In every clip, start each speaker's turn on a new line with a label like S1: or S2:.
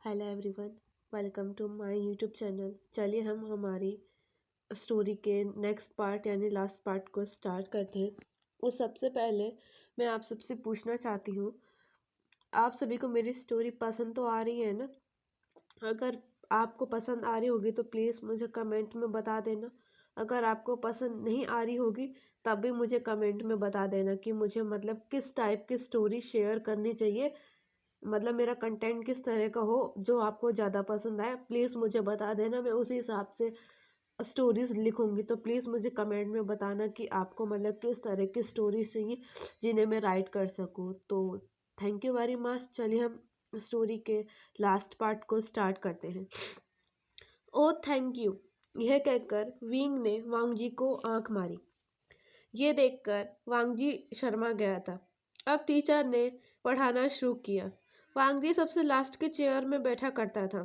S1: Hello everyone, welcome to my YouTube channel. चलिए हम हमारी स्टोरी के नेक्स्ट पार्ट यानी लास्ट पार्ट को स्टार्ट करते हैं। उस सबसे पहले मैं आप सबसे पूछना चाहती हूँ, आप सभी को मेरी स्टोरी पसंद तो आ रही है ना? अगर आपको पसंद आ रही होगी तो प्लीज़ मुझे कमेंट में बता देना। अगर आपको पसंद नहीं आ रही होगी तब भी मुझे कमेंट में बता देना कि मुझे मतलब किस टाइप की स्टोरी शेयर करनी चाहिए, मतलब मेरा कंटेंट किस तरह का हो जो आपको ज़्यादा पसंद आए। प्लीज़ मुझे बता देना, मैं उसी हिसाब से स्टोरीज़ लिखूँगी। तो प्लीज़ मुझे कमेंट में बताना कि आपको मतलब किस तरह की स्टोरीज चाहिए जिन्हें मैं राइट कर सकूँ। तो थैंक यू वेरी मच। चलिए हम स्टोरी के लास्ट पार्ट को स्टार्ट करते हैं। ओ थैंक यू, यह कहकर विंग ने वांगजी को आंख मारी। ये देखकर वांगजी शर्मा गया था। अब टीचर ने पढ़ाना शुरू किया। वांगजी सबसे लास्ट के चेयर में बैठा करता था।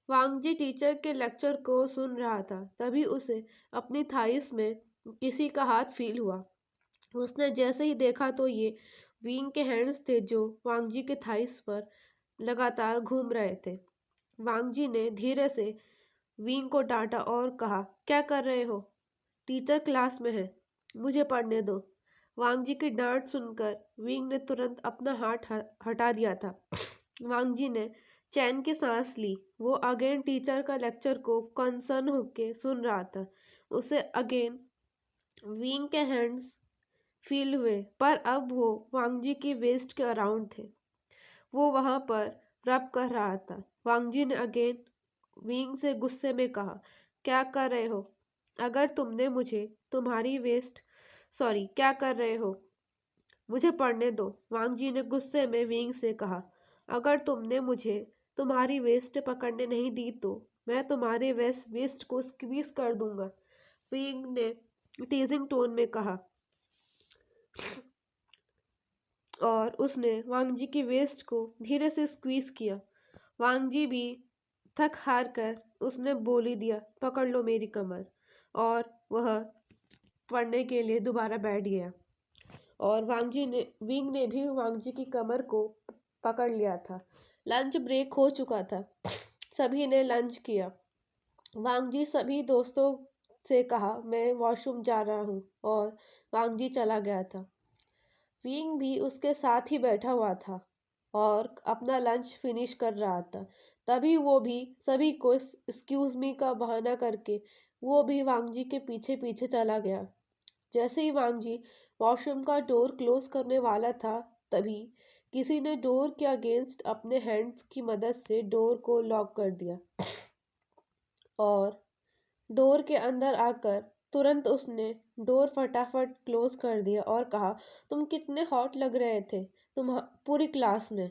S1: वांगजी टीचर के लेक्चर को सुन रहा था, तभी उसे अपनी थाइस में किसी का हाथ फील हुआ। उसने जैसे ही देखा तो ये विंग के हैंड्स थे जो वांगजी के थाइस पर लगातार घूम रहे थे। वांगजी ने धीरे से विंग को डांटा और कहा, क्या कर रहे हो? टीचर क्लास में है, मुझे पढ़ने दो। वांगजी की डांट सुनकर विंग ने तुरंत अपना हाथ हटा दिया था। वांगजी ने चैन की सांस ली। वो अगेन टीचर का लेक्चर को कंसर्न होके सुन रहा था। उसे अगेन विंग के हैंड्स फील हुए, पर अब वो वांगजी की वेस्ट के अराउंड थे। वो वहां पर रब कर रहा था। वांगजी ने अगेन विंग से गुस्से में कहा, क्या कर रहे हो? अगर तुमने मुझे तुम्हारी वेस्ट सॉरी क्या कर रहे हो? मुझे पढ़ने दो। वांगजी ने गुस्से में विंग से कहा, अगर तुमने मुझे तुम्हारी वेस्ट पकड़ने नहीं दी तो मैं तुम्हारे वेस्ट को स्क्वीज कर दूंगा। विंग ने टीजिंग टोन में कहा और उसने वांगजी की वेस्ट को धीरे से स्क्वीज किया। वांगजी भी थक हार कर उसने बोली दिया, पकड़ लो मेरी कमर। और वह पढ़ने के लिए दोबारा बैठ गया। और विंग ने भी वांगजी की कमर को पकड़ लिया था। लंच ब्रेक हो चुका था। सभी ने लंच किया। वांगजी सभी दोस्तों से कहा, मैं वॉशरूम जा रहा हूँ, और वांगजी चला गया था। विंग भी उसके साथ ही बैठा हुआ था और अपना लंच फिनिश कर रहा था। तभी वो भी सभी को एक्सक्यूज मी का बहाना करके वो भी वांगजी के पीछे पीछे चला गया। जैसे ही वांगजी वॉशरूम का डोर क्लोज करने वाला था, तभी किसी ने डोर के अगेंस्ट अपने हैंड्स की मदद से डोर को लॉक कर दिया और डोर के अंदर आकर तुरंत उसने डोर फटाफट क्लोज कर दिया और कहा, तुम कितने हॉट लग रहे थे तुम पूरी क्लास में,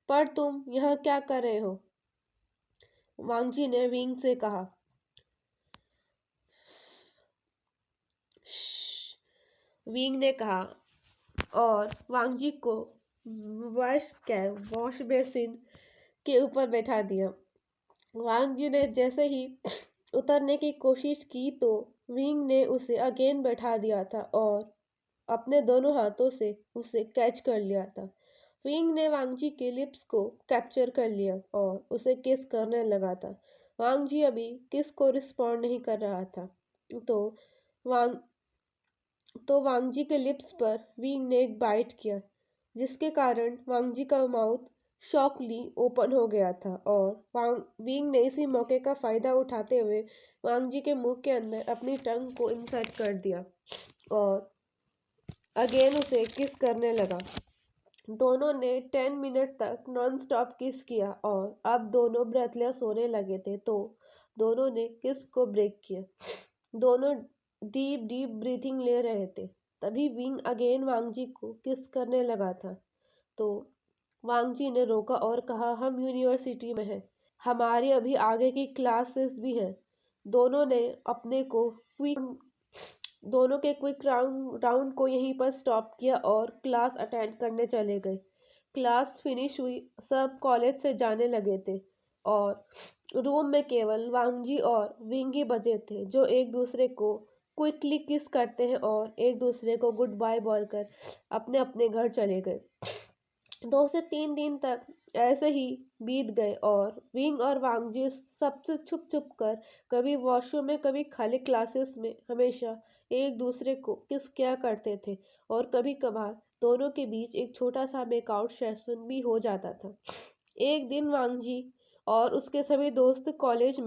S1: पर तुम यहाँ क्या कर रहे हो? वांगजी ने विंग से कहा। विंग ने कहा और वांगजी को वॉश बेसिन के ऊपर बैठा दिया। वांगजी ने जैसे ही उतरने की कोशिश की तो विंग ने उसे अगेन बैठा दिया था और अपने दोनों हाथों से उसे कैच कर लिया था। विंग ने वांगजी के लिप्स को कैप्चर कर लिया और उसे किस करने लगा था। वांगजी अभी किस को रिस्पॉन्ड नहीं कर रहा था। तो वांग तो वांगजी के लिप्स पर विंग ने एक बाइट किया, जिसके कारण वांगजी का माउथ शॉकली ओपन हो गया था और विंग ने इसी मौके का फायदा उठाते हुए वांगजी के मुंह के अंदर अपनी टंग को इंसर्ट कर दिया और अगेन उसे किस करने लगा। दोनों ने 10 मिनट तक नॉन स्टॉप किस किया और अब दोनों ब्रेथलेस होने लगे थे, तो दोनों ने किस को ब्रेक किया। दोनों डीप डीप ब्रीथिंग ले रहे थे। तभी विंग अगेन वांगजी को किस करने लगा था। तो वांगजी ने रोका और कहा, हम यूनिवर्सिटी में हैं, हमारी अभी आगे की क्लासेस भी हैं। दोनों ने दोनों के क्विक राउंड को यहीं पर स्टॉप किया और क्लास अटेंड करने चले गए। क्लास फिनिश हुई, सब कॉलेज से जाने लगे थे और रूम में केवल वांगजी और विंग ही बचे थे जो एक दूसरे को क्विकली किस करते हैं और एक दूसरे को गुड बाय बोलकर अपने अपने घर चले गए। 2 से 3 दिन तक ऐसे ही बीत गए और विंग और वांगजी सबसे छुप छुप कर कभी वॉशरूम में कभी खाली क्लासेस में हमेशा एक दूसरे को किस किया करते थे और कभी कभार दोनों के बीच एक छोटा सा मेकआउट सेशन भी हो जाता था। एक दिन वांगजी और उसके सभी दोस्त कॉलेज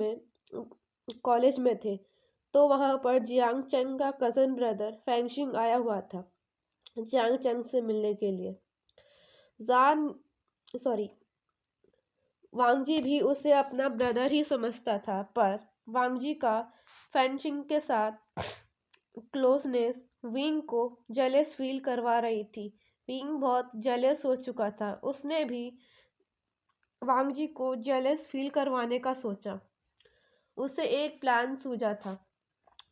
S1: में थे तो वहां पर जियांग चंग का कजन ब्रदर फैंगशिंग आया हुआ था जियांग चंग से मिलने के लिए। जान सॉरी वांगजी भी उसे अपना ब्रदर ही समझता था, पर वांगजी का फेंशिंग के साथ क्लोजनेस विंग को जेलस फील करवा रही थी। विंग बहुत जेलस हो चुका था, उसने भी वांगजी को जेलस फील करवाने का सोचा। उसे एक प्लान सूझा था।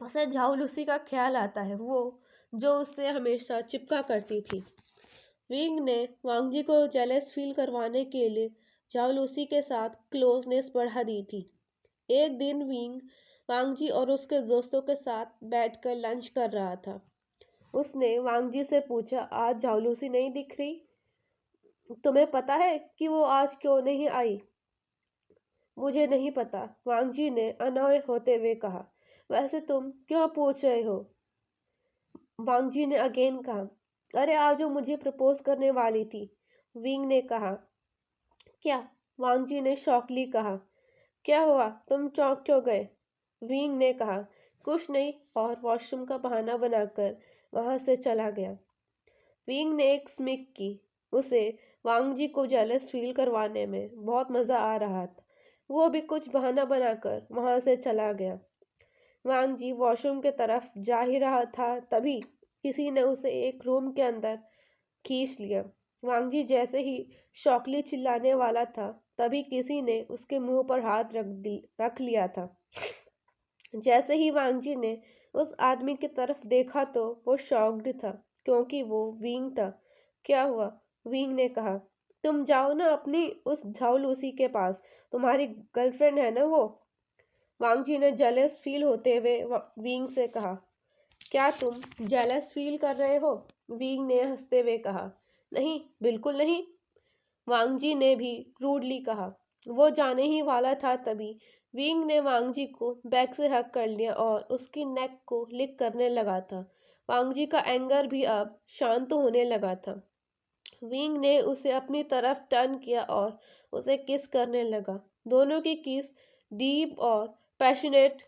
S1: उसे झाऊ लूसी का ख्याल आता है, वो जो उससे हमेशा चिपका करती थी। विंग ने वांगजी को जेलस फील करवाने के लिए झाऊ लूसी के साथ क्लोजनेस बढ़ा दी थी। एक दिन विंग वांगजी और उसके दोस्तों के साथ बैठकर लंच कर रहा था। उसने वांगजी से पूछा, आज झाऊ लूसी नहीं दिख रही? तुम्हें पता है कि वो आज क्यों नहीं आई? मुझे नहीं पता, वांगजी ने अनोय होते हुए कहा। वैसे तुम क्यों पूछ रहे हो? वांगजी ने अगेन कहा। अरे आज वो मुझे प्रपोज करने वाली थी, विंग ने कहा। क्या? वांगजी ने शॉकली कहा। क्या हुआ, तुम चौंक क्यों गए? विंग ने कहा। कुछ नहीं, और वॉशरूम का बहाना बनाकर वहां से चला गया। विंग ने एक स्मिक की। उसे वांगजी को जेलस फील करवाने में बहुत मजा आ रहा था। वो भी कुछ बहाना बनाकर वहां से चला गया। वांगजी वॉशरूम के तरफ जा ही रहा था, तभी किसी ने उसे एक रूम के अंदर खींच लिया। वांगजी जैसे ही शौकली चिल्लाने वाला था, तभी किसी ने उसके मुंह पर हाथ रख लिया था। जैसे ही वांगजी ने उस आदमी की तरफ देखा तो वो शॉक्ड था, क्योंकि वो विंग था। क्या हुआ? विंग ने कहा। तुम जाओ ना अपनी उस झाऊ लूसी के पास, तुम्हारी गर्लफ्रेंड है ना वो। वांगजी ने जेलस फील होते हुए विंग से कहा। क्या तुम जेलस फील कर रहे हो? विंग ने हंसते हुए कहा। नहीं, बिल्कुल नहीं, वांगजी ने भी रूडली कहा। वो जाने ही वाला था, तभी विंग ने वांगजी को बैक से हक कर लिया और उसकी नेक को लिक करने लगा था। वांगजी का एंगर भी अब शांत होने लगा था। विंग ने उसे अपनी तरफ टर्न किया और उसे किस करने लगा। दोनों की किस डीप और पैशनेट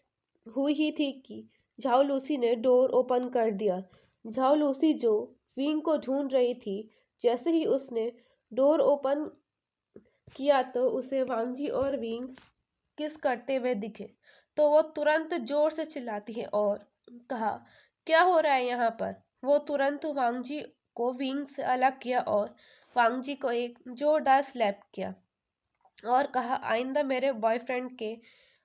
S1: हुई ही थी कि झाऊ लूसी ने डोर ओपन कर दिया। झाऊ लूसी, जो विंग को ढूंढ रही थी, जैसे ही उसने डोर ओपन किया तो उसे वांगजी और विंग किस करते हुए दिखे, तो वो तुरंत जोर से चिल्लाती है और कहा, क्या हो रहा है यहाँ पर? वो तुरंत वांगजी को विंग से अलग किया और वांगजी को एक जोरदार स्लैप किया और कहा, आइंदा मेरे बॉयफ्रेंड के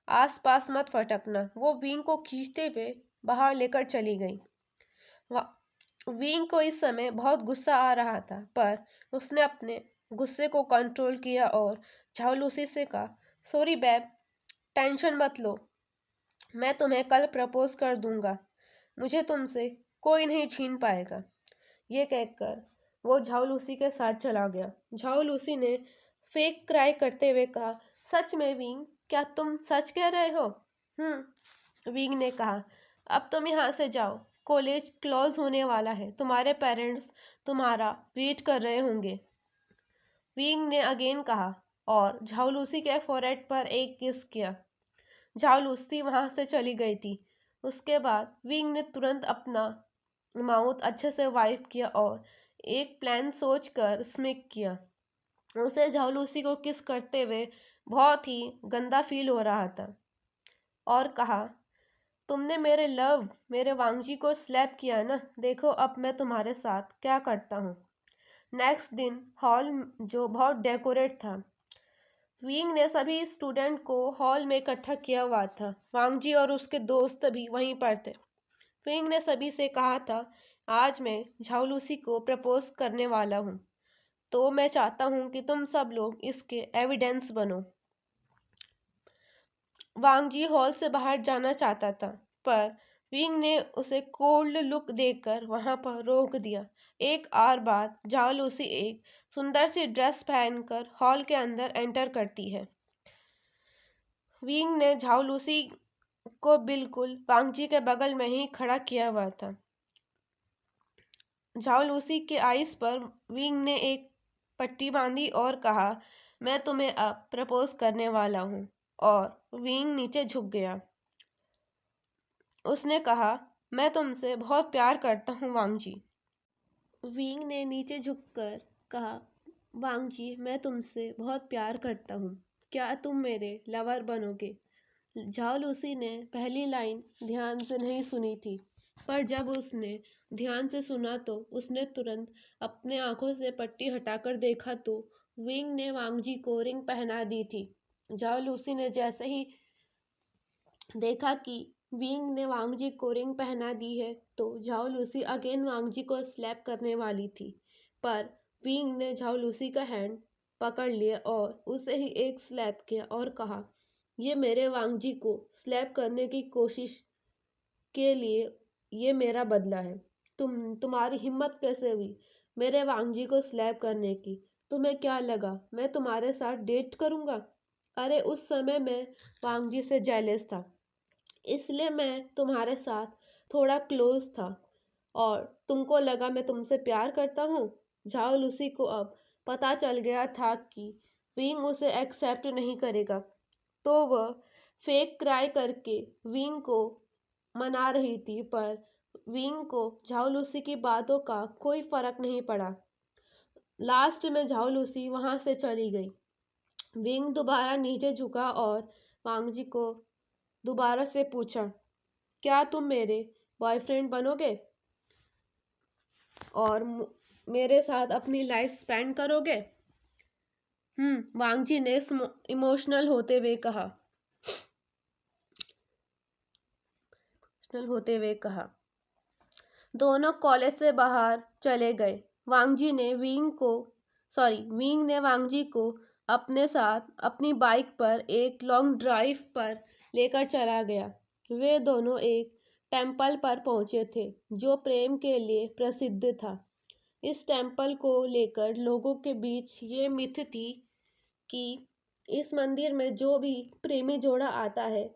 S1: आसपास मत फटकना। वो विंग को खींचते हुए बाहर लेकर चली गई। विंग को इस समय बहुत गुस्सा आ रहा था, पर उसने अपने गुस्से को कंट्रोल किया और झाऊ लूसी से कहा, सॉरी बैब, टेंशन मत लो, मैं तुम्हें कल प्रपोज कर दूंगा, मुझे तुमसे कोई नहीं छीन पाएगा। ये कहकर वो झाऊ लूसी के साथ चला गया। झाऊ लूसी ने फेक क्राई करते हुए कहा, सच में विंग, क्या तुम सच कह रहे हो? विंग ने कहा, अब तुम यहाँ से जाओ, कॉलेज क्लोज होने वाला है, तुम्हारे पेरेंट्स तुम्हारा वेट कर रहे होंगे। विंग ने अगेन कहा और झाऊ लूसी के फोरहेड पर एक किस किया। झाऊ लूसी वहां से चली गई थी। उसके बाद विंग ने तुरंत अपना माउथ अच्छे से वाइप किया और एक प्लान सोचकर स्मिक किया। उसे झाऊ लूसी को किस करते हुए बहुत ही गंदा फील हो रहा था और कहा, तुमने मेरे वांगजी को स्लैप किया ना, देखो अब मैं तुम्हारे साथ क्या करता हूँ। नेक्स्ट दिन हॉल, जो बहुत डेकोरेट था, विंग ने सभी स्टूडेंट को हॉल में इकट्ठा किया हुआ था। वांगजी और उसके दोस्त भी वहीं पर थे। विंग ने सभी से कहा था, आज मैं झाऊ लूसी को प्रपोज करने वाला हूँ, तो मैं चाहता हूँ कि तुम सब लोग इसके एविडेंस बनो। वांगजी हॉल से बाहर जाना चाहता था, पर विंग ने उसे कोल्ड लुक देकर वहां पर रोक दिया। एक और बाद झाओ लूसी एक सुंदर सी ड्रेस पहनकर हॉल के अंदर एंटर करती है। विंग ने झाओ लूसी को बिल्कुल वांगजी के बगल में ही खड़ा किया हुआ था। झाओ लूसी के आइस पर विंग ने एक पट्टी बांधी और कहा, मैं तुम्हें अब प्रपोज करने वाला हूँ। और विंग नीचे झुक गया। उसने कहा, मैं तुमसे बहुत प्यार करता हूँ वांगजी। विंग ने नीचे झुककर कहा, वांगजी मैं तुमसे बहुत प्यार करता हूँ, क्या तुम मेरे लवर बनोगे? झाओ लूसी ने पहली लाइन ध्यान से नहीं सुनी थी, पर जब उसने ध्यान से सुना तो उसने तुरंत अपने आंखों से पट्टी हटाकर देखा तो विंग ने वांगजी को रिंग पहना दी थी। झाओ लूसी ने जैसे ही देखा कि विंग ने वांगजी को रिंग पहना दी है तो झाओ लूसी अगेन वांगजी को स्लैप करने वाली थी, पर विंग ने झाओ लूसी का हैंड पकड़ लिया और उसे ही एक स्लैप किया और कहा, ये मेरे वांगजी को स्लैप करने की कोशिश के लिए ये मेरा बदला है। तुम्हारी हिम्मत कैसे हुई मेरे वांगजी को स्लैप करने की? तुम्हें क्या लगा मैं तुम्हारे साथ डेट करूंगा? अरे उस समय मैं वांगजी से जेलस था, इसलिए मैं तुम्हारे साथ थोड़ा क्लोज था और तुमको लगा मैं तुमसे प्यार करता हूँ। झाओ लूसी को अब पता चल गया था कि विंग उसे एक्सेप्ट नहीं करेगा, तो वह फेक क्राई करके विंग को मना रही थी, पर विंग को झाओ लूसी की बातों का कोई फर्क नहीं पड़ा। लास्ट में झाओ लूसी वहां से चली गई। विंग दोबारा नीचे झुका और वांगजी को दोबारा से पूछा, क्या तुम मेरे बॉयफ्रेंड बनोगे और मेरे साथ अपनी लाइफ स्पेंड करोगे? वांगजी ने इमोशनल होते हुए कहा। दोनों कॉलेज से बाहर चले गए। विंग ने वांगजी को अपने साथ अपनी बाइक पर एक लॉन्ग ड्राइव पर लेकर चला गया। वे दोनों एक टेम्पल पर पहुंचे थे जो प्रेम के लिए प्रसिद्ध था। इस टेम्पल को लेकर लोगों के बीच ये मिथ थी कि इस मंदिर में जो भी प्रेमी जोड़ा आता है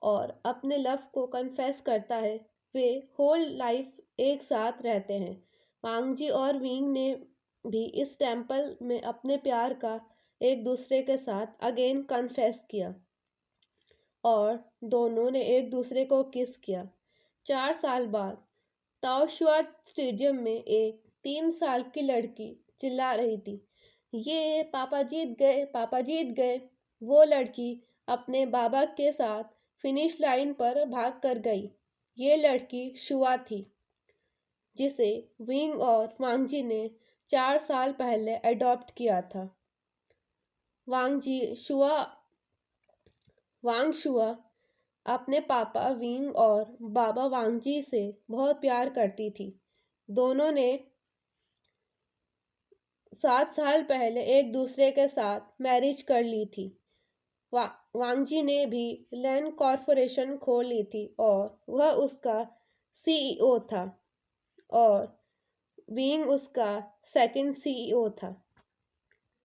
S1: और अपने लव को कन्फेस करता है, वे होल लाइफ एक साथ रहते हैं। वांगजी और विंग ने भी इस टेम्पल में अपने प्यार का एक दूसरे के साथ अगेन कन्फेस किया और दोनों ने एक दूसरे को किस किया। 4 साल बाद ताओशुआ स्टेडियम में एक 3 साल की लड़की चिल्ला रही थी, ये पापा जीत गए, पापा जीत गए। वो लड़की अपने बाबा के साथ फिनिश लाइन पर भाग कर गई। ये लड़की शुआ थी, जिसे विंग और वांगजी ने 4 साल पहले अडॉप्ट किया था। वांग शुआ अपने पापा विंग और बाबा वांगजी से बहुत प्यार करती थी। दोनों ने 7 साल पहले एक दूसरे के साथ मैरिज कर ली थी। वांगजी ने भी लैंड कॉरपोरेशन खोल ली थी और वह उसका सीईओ था और विंग उसका सेकंड सीईओ था।